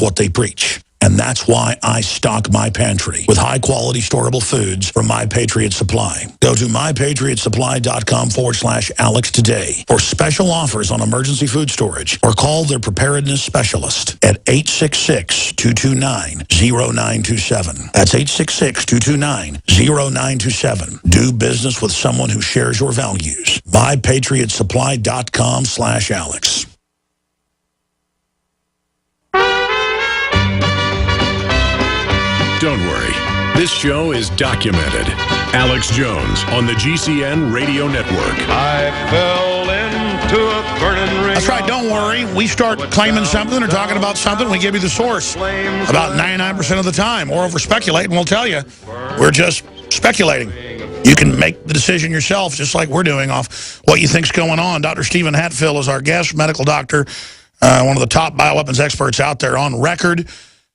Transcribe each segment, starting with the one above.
what they preach. And that's why I stock my pantry with high-quality storable foods from My Patriot Supply. Go to mypatriotsupply.com/Alex today for special offers on emergency food storage, or call their preparedness specialist at 866-229-0927. That's 866-229-0927. Do business with someone who shares your values. mypatriotsupply.com/Alex. Don't worry. This show is documented. Alex Jones on the GCN Radio Network. I fell into a burning ring. That's right, don't worry. We start claiming something or talking about something, we give you the source about 99% of the time. Or if we're speculating, we'll tell you. We're just speculating. You can make the decision yourself, just like we're doing, off what you think's going on. Dr. Stephen Hatfill is our guest, medical doctor, one of the top bioweapons experts out there on record.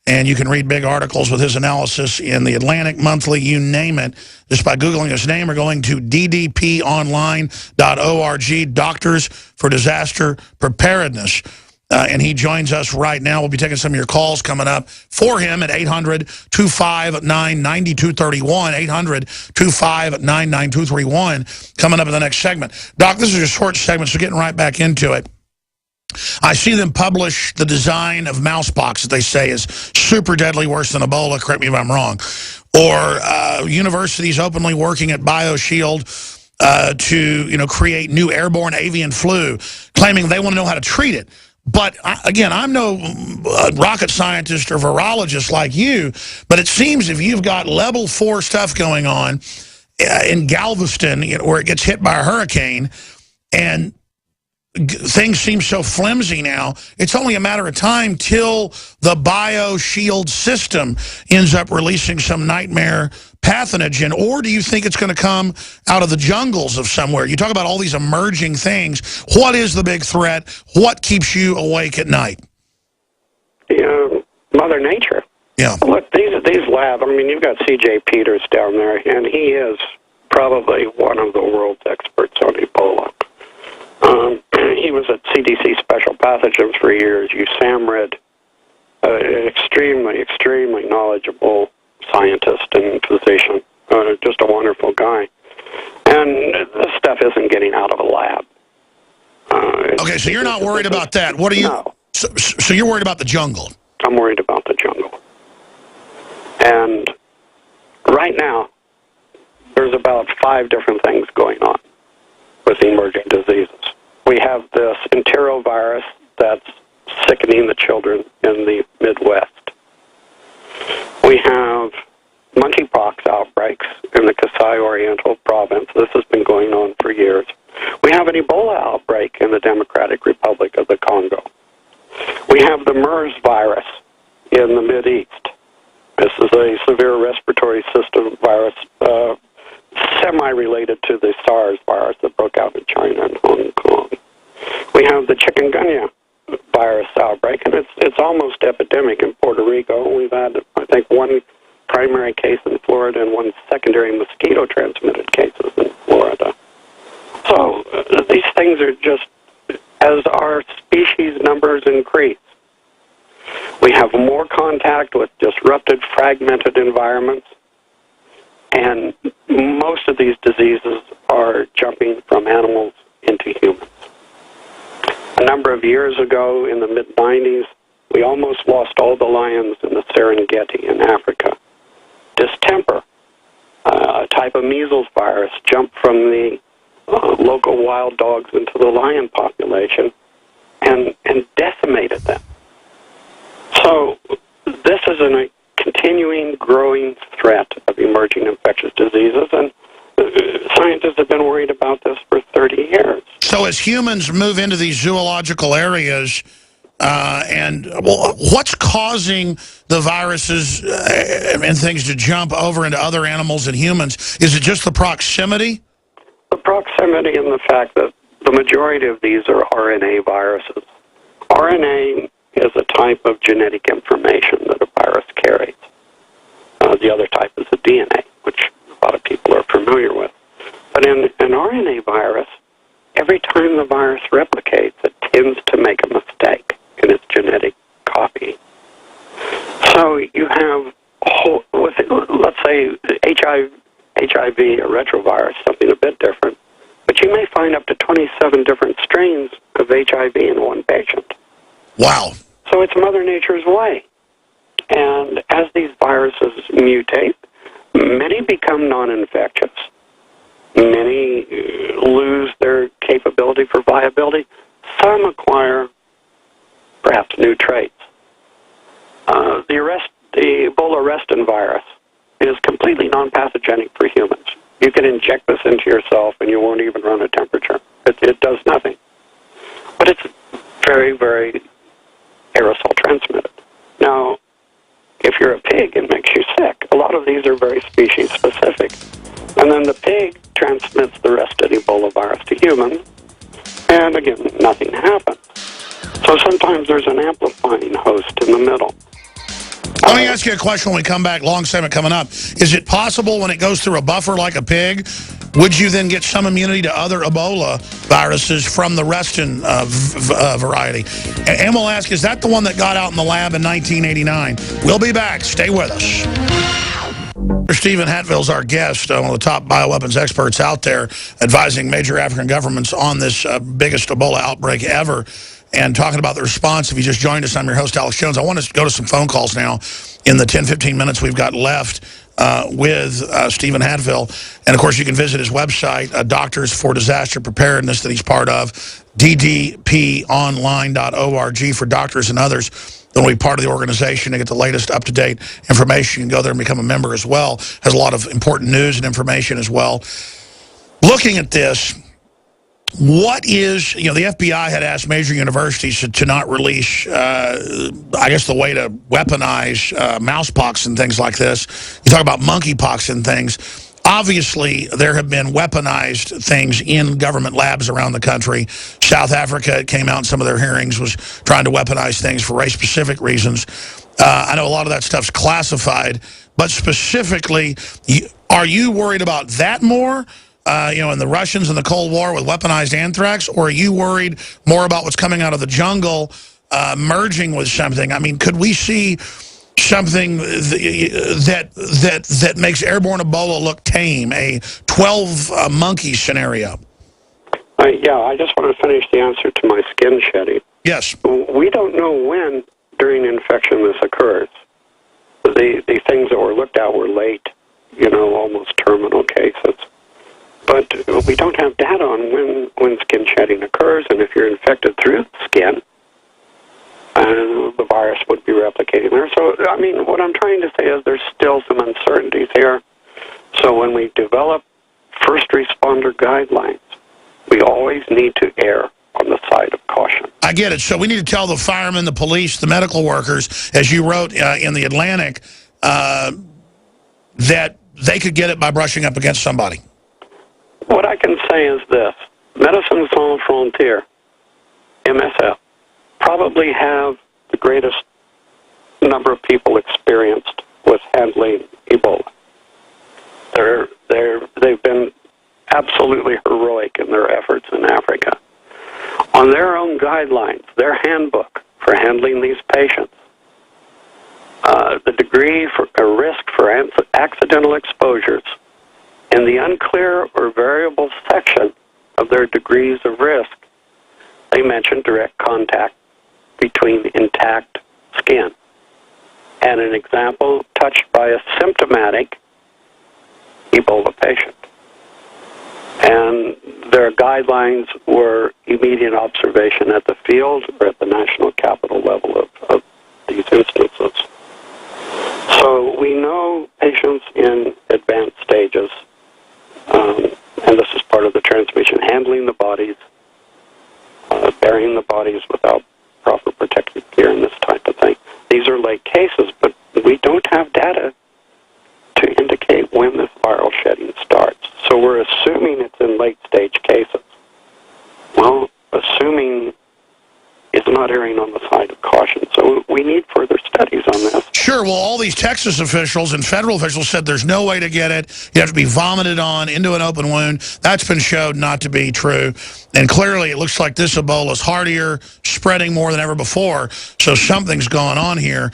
And you can read big articles with his analysis in the Atlantic Monthly, you name it, just by Googling his name or going to ddponline.org, Doctors for Disaster Preparedness. And he joins us right now. We'll be taking some of your calls coming up for him at 800-259-9231, 800-259-9231, coming up in the next segment. Doc, this is a short segment, so getting right back into it. I see them publish the design of mousepox that they say is super deadly, worse than Ebola, correct me if I'm wrong, or universities openly working at BioShield to create new airborne avian flu, claiming they want to know how to treat it. But, again, I'm no rocket scientist or virologist like you, but it seems if you've got level 4 stuff going on in Galveston, where it gets hit by a hurricane, and things seem so flimsy now, it's only a matter of time till the BioShield system ends up releasing some nightmare pathogen. Or do you think it's going to come out of the jungles of somewhere? You talk about all these emerging things. What is the big threat? What keeps you awake at night? Mother Nature. Yeah. Look, these labs, I mean, you've got C.J. Peters down there, and he is probably one of the world's experts on Ebola. He was at CDC Special Pathogens for years. USAMRIID, extremely, extremely knowledgeable scientist and physician. Just a wonderful guy. And this stuff isn't getting out of a lab. Okay, so you're not worried about that. What are you? No. So you're worried about the jungle? I'm worried about the jungle. And right now, there's about 5 different things going on with the emerging diseases. We have this enterovirus that's sickening the children in the Midwest. We have monkeypox outbreaks in the Kasai Oriental province. This has been going on for years. We have an Ebola outbreak in the Democratic Republic of the Congo. We have the MERS virus in the Mideast. This is a severe respiratory system virus, semi-related to the SARS virus that broke out in China and Hong Kong. We have the chikungunya virus outbreak, and it's almost epidemic in Puerto Rico. We've had, I think, 1 primary case in Florida and 1 secondary mosquito-transmitted cases in Florida. So these things are just, as our species numbers increase, we have more contact with disrupted, fragmented environments, and most of these diseases are jumping from animals into humans. A number of years ago, in the mid-90s, we almost lost all the lions in the Serengeti in Africa. Distemper, a type of measles virus, jumped from the local wild dogs into the lion population and decimated them. So this is a continuing, growing threat of emerging infectious diseases, and scientists have been worried about this for 30 years. So as humans move into these zoological areas, what's causing the viruses and things to jump over into other animals and humans? Is it just the proximity? The proximity and the fact that the majority of these are RNA viruses. RNA is a type of genetic information that a virus carries. The other type is the DNA, which a lot of people are familiar with. But in an RNA virus, every time the virus replicates, it tends to make a mistake in its genetic copy. So you have, let's say, HIV, a retrovirus, something a bit different, but you may find up to 27 different strains of HIV in one patient. Wow. So it's Mother Nature's way. And as these viruses mutate, many become non-infectious. Many lose their capability for viability. Some acquire perhaps new traits. The Ebola arrestin virus is completely non-pathogenic for humans. You can inject this into yourself and you won't even run a temperature. It does nothing. But it's very, very aerosol transmitted. Now, if you're a pig, it makes you sick. A lot of these are very species specific. And then the pig transmits the rest of the Ebola virus to humans, and again, nothing happens. So sometimes there's an amplifying host in the middle. Let me ask you a question when we come back. Long segment coming up. Is it possible when it goes through a buffer like a pig, would you then get some immunity to other Ebola viruses from the Reston variety? And we'll ask, is that the one that got out in the lab in 1989? We'll be back. Stay with us. Stephen Hatfill's our guest, one of the top bioweapons experts out there, advising major African governments on this biggest Ebola outbreak ever, and talking about the response. If you just joined us, I'm your host, Alex Jones. I want to go to some phone calls now in the 10-15 minutes we've got left with Stephen Hatfill. And, of course, you can visit his website, Doctors for Disaster Preparedness, that he's part of, ddponline.org for doctors and others. Then we'll be part of the organization to get the latest up-to-date information. You can go there and become a member as well. Has a lot of important news and information as well. Looking at this, what is, the FBI had asked major universities to not release, I guess, the way to weaponize mousepox and things like this. You talk about monkeypox and things. Obviously, there have been weaponized things in government labs around the country. South Africa, it came out in some of their hearings, was trying to weaponize things for race-specific reasons. I know a lot of that stuff's classified, but specifically, are you worried about that more? In the Russians in the Cold War with weaponized anthrax, or are you worried more about what's coming out of the jungle merging with something? I mean, could we see something that makes airborne Ebola look tame, a 12 monkey scenario? Yeah, I just want to finish the answer to my skin shedding. Yes. We don't know when during infection this occurs. The things that were looked at were late, almost terminal cases. But we don't have data on when skin shedding occurs, and if you're infected through the skin, the virus would be replicating there. So, I mean, what I'm trying to say is there's still some uncertainties here. So when we develop first responder guidelines, we always need to err on the side of caution. I get it. So we need to tell the firemen, the police, the medical workers, as you wrote in the Atlantic, that they could get it by brushing up against somebody. What I can say is this. Médecins Sans Frontières, MSF, probably have the greatest number of people experienced with handling Ebola. They've been absolutely heroic in their efforts in Africa. On their own guidelines, their handbook for handling these patients, the degree for a risk for accidental exposures, in the unclear or variable section of their degrees of risk, they mention direct contact between intact skin and an example touched by a symptomatic Ebola patient. And their guidelines were immediate observation at the field or at the national capital level of these instances. So we know patients in advanced stages, and this is part of the transmission, handling the bodies, burying the bodies without proper protective gear and this type of thing. These are late cases, but we don't have data to indicate when this viral shedding starts. So we're assuming it's in late-stage cases. Well, assuming is not erring on the side of caution. So we need further studies on this. Sure. Well, all these Texas officials and federal officials said there's no way to get it. You have to be vomited on into an open wound. That's been shown not to be true. And clearly it looks like this Ebola is hardier, spreading more than ever before. So something's going on here.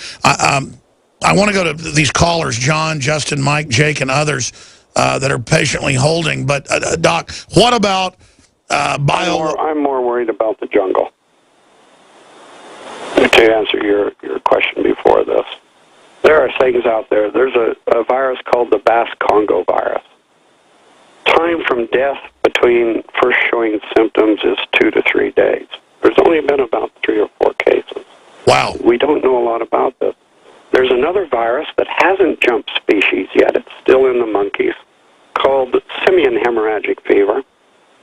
I want to go to these callers, John, Justin, Mike, Jake, and others that are patiently holding. But, Doc, what about I'm more worried about the jungle. To answer your question before this, there are things out there. There's a virus called the Basque Congo virus. Time from death between first showing symptoms is 2 to 3 days. There's only been about 3 or 4 cases. Wow. We don't know a lot about this. There's another virus that hasn't jumped species yet. It's still in the monkeys, called simian hemorrhagic fever,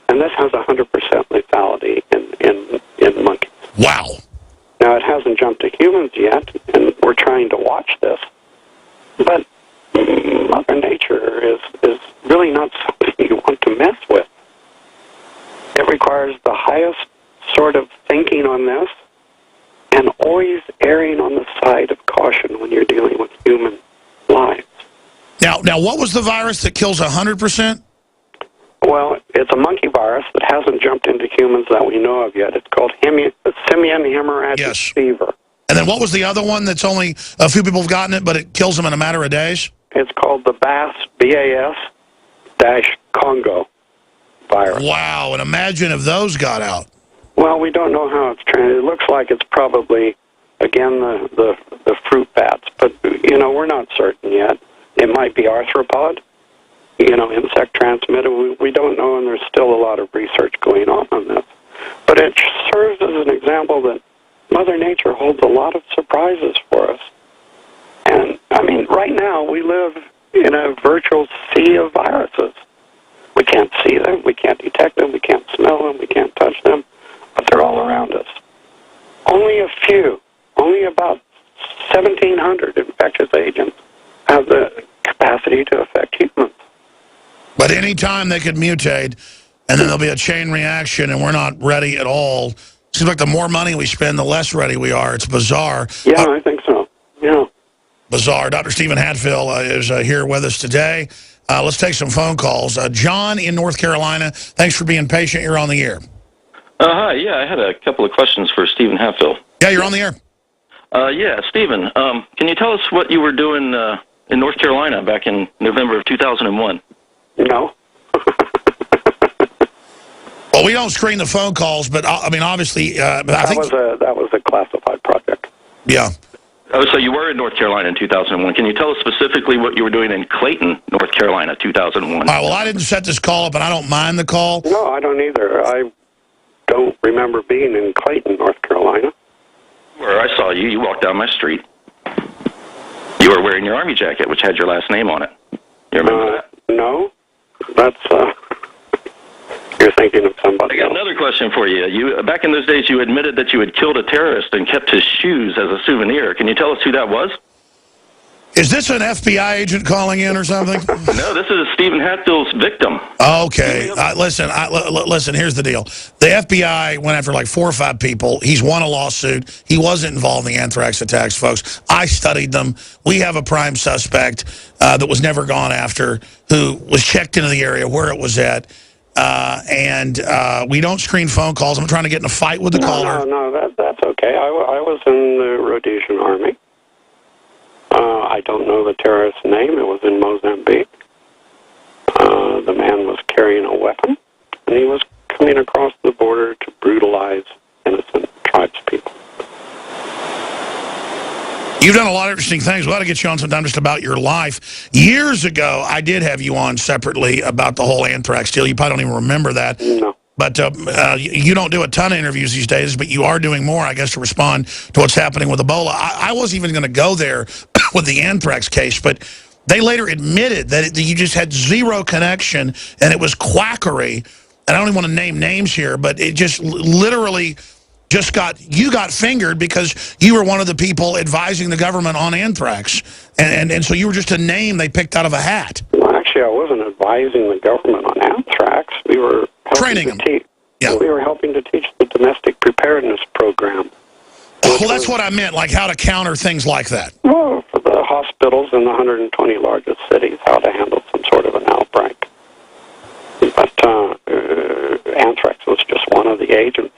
and this has 100% lethality in monkeys. Wow. Now, it hasn't jumped to humans yet, and we're trying to watch this, but Mother Nature is really not something you want to mess with. It requires the highest sort of thinking on this, and always erring on the side of caution when you're dealing with human lives. Now, what was the virus that kills 100%? Well, it's a monkey virus that hasn't jumped into humans that we know of yet. It's called simian hemorrhagic fever. And then what was the other one that's only a few people have gotten it, but it kills them in a matter of days? It's called the BAS-Congo virus. Wow, and imagine if those got out. Well, we don't know how it's trained. It looks like it's probably, again, the fruit bats. But, we're not certain yet. It might be arthropod, insect transmitted. We don't know, and there's still a lot of research going on this. But it serves as an example that Mother Nature holds a lot of surprises for us. And, right now we live in a virtual sea of viruses. We can't see them, we can't detect them, we can't smell them, we can't touch them, but they're all around us. Only a few, only about 1,700 infectious agents have the capacity to affect humans. But any time they could mutate, and then there'll be a chain reaction, and we're not ready at all. Seems like the more money we spend, the less ready we are. It's bizarre. Yeah, I think so. Yeah. Bizarre. Dr. Stephen Hatfill is here with us today. Let's take some phone calls. John in North Carolina, thanks for being patient. You're on the air. Hi, yeah, I had a couple of questions for Stephen Hatfill. Yeah, you're on the air. Yeah, Stephen, can you tell us what you were doing in North Carolina back in November of 2001? No. Well, we don't screen the phone calls, but obviously, I think that was a classified project. Yeah. Oh, so you were in North Carolina in 2001. Can you tell us specifically what you were doing in Clayton, North Carolina, 2001? All right, well, I didn't set this call up, and I don't mind the call. No, I don't either. I don't remember being in Clayton, North Carolina. Where I saw you, you walked down my street. You were wearing your Army jacket, which had your last name on it. You remember that? No. That's, you're thinking of somebody else. Another question for you. You back in those days, you admitted that you had killed a terrorist and kept his shoes as a souvenir. Can you tell us who that was? Is this an FBI agent calling in or something? No, this is Stephen Hatfill's victim. Okay. Listen, here's the deal. The FBI went after like 4 or 5 people. He's won a lawsuit. He wasn't involved in the anthrax attacks, folks. I studied them. We have a prime suspect that was never gone after, who was checked into the area where it was at. And we don't screen phone calls. I'm trying to get in a fight with the caller. No, that's okay. I was in the Rhodesian Army. I don't know the terrorist's name. It was in Mozambique. The man was carrying a weapon, and he was coming across the border to brutalize innocent tribespeople. You've done a lot of interesting things. We'll have to get you on sometime just about your life. Years ago, I did have you on separately about the whole anthrax deal. You probably don't even remember that. No. But you don't do a ton of interviews these days, but you are doing more, I guess, to respond to what's happening with Ebola. I wasn't even going to go there with the anthrax case, but they later admitted that you just had zero connection, and it was quackery. And I don't even want to name names here, but it just literally just you got fingered because you were one of the people advising the government on anthrax. And so you were just a name they picked out of a hat. Well, actually, I wasn't advising the government on anthrax. We were training them. Yeah. We were helping to teach the domestic preparedness program. Well, that's what I meant, like how to counter things like that. Well, for the hospitals in the 120 largest cities, how to handle some sort of an outbreak. But anthrax was just one of the agents